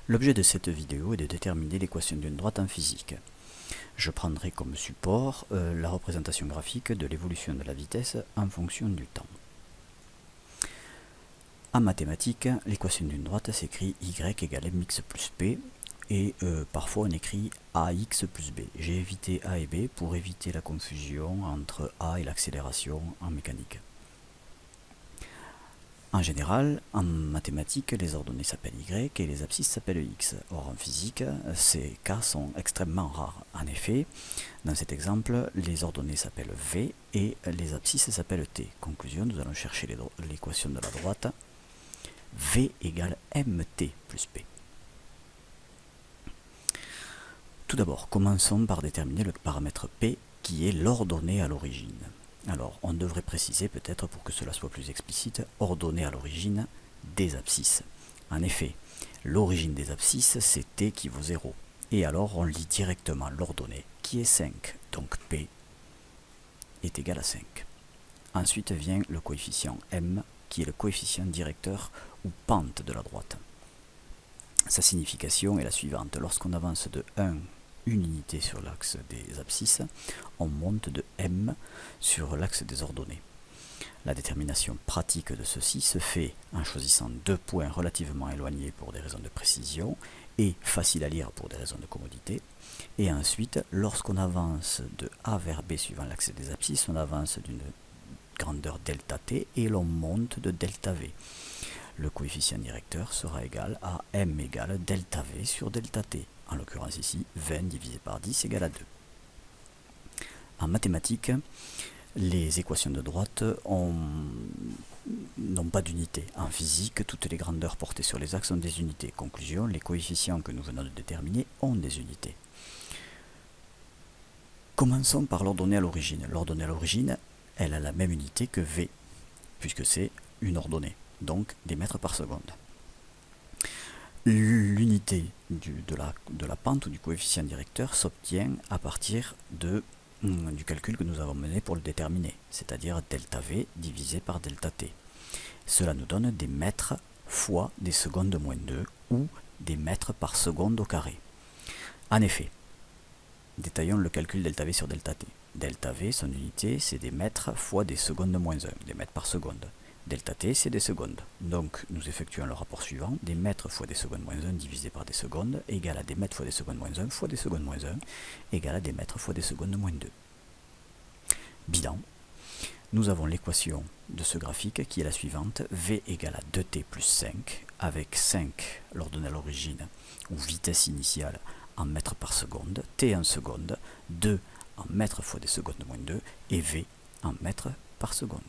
L'objet de cette vidéo est de déterminer l'équation d'une droite en physique. Je prendrai comme support la représentation graphique de l'évolution de la vitesse en fonction du temps. En mathématiques, l'équation d'une droite s'écrit y égale mx plus p, et parfois on écrit ax plus b. J'ai évité a et b pour éviter la confusion entre a et l'accélération en mécanique. En général, en mathématiques, les ordonnées s'appellent y et les abscisses s'appellent x. Or, en physique, ces cas sont extrêmement rares. En effet, dans cet exemple, les ordonnées s'appellent v et les abscisses s'appellent t. Conclusion, nous allons chercher l'équation de la droite. V égale mt plus p. Tout d'abord, commençons par déterminer le paramètre p qui est l'ordonnée à l'origine. Alors, on devrait préciser peut-être pour que cela soit plus explicite, ordonnée à l'origine des abscisses. En effet, l'origine des abscisses c'est t qui vaut 0. Et alors on lit directement l'ordonnée qui est 5. Donc p est égal à 5. Ensuite vient le coefficient m qui est le coefficient directeur ou pente de la droite. Sa signification est la suivante. Lorsqu'on avance de 1 une unité sur l'axe des abscisses, on monte de m sur l'axe des ordonnées. La détermination pratique de ceci se fait en choisissant deux points relativement éloignés pour des raisons de précision et faciles à lire pour des raisons de commodité. Et ensuite, lorsqu'on avance de A vers B suivant l'axe des abscisses, on avance d'une grandeur delta t et l'on monte de delta v. Le coefficient directeur sera égal à m égale delta v sur delta t. En l'occurrence ici, 20 divisé par 10 égale à 2. En mathématiques, les équations de droite n'ont pas d'unité. En physique, toutes les grandeurs portées sur les axes ont des unités. Conclusion, les coefficients que nous venons de déterminer ont des unités. Commençons par l'ordonnée à l'origine. L'ordonnée à l'origine, elle a la même unité que v, puisque c'est une ordonnée, donc des mètres par seconde. L'unité de la pente ou du coefficient directeur s'obtient à partir du calcul que nous avons mené pour le déterminer, c'est-à-dire delta v divisé par delta t. Cela nous donne des mètres fois des secondes moins 2 ou des mètres par seconde au carré. En effet, détaillons le calcul delta v sur delta t. Delta v, son unité, c'est des mètres fois des secondes moins 1, des mètres par seconde. Delta t, c'est des secondes. Donc, nous effectuons le rapport suivant. Des mètres fois des secondes moins 1 divisé par des secondes égale à des mètres fois des secondes moins 1 fois des secondes moins 1 égale à des mètres fois des secondes moins 2. Bilan. Nous avons l'équation de ce graphique qui est la suivante. V égale à 2t plus 5, avec 5, l'ordonnée à l'origine, ou vitesse initiale, en mètres par seconde, t en seconde, 2 en mètres fois des secondes moins 2, et v en mètres par seconde.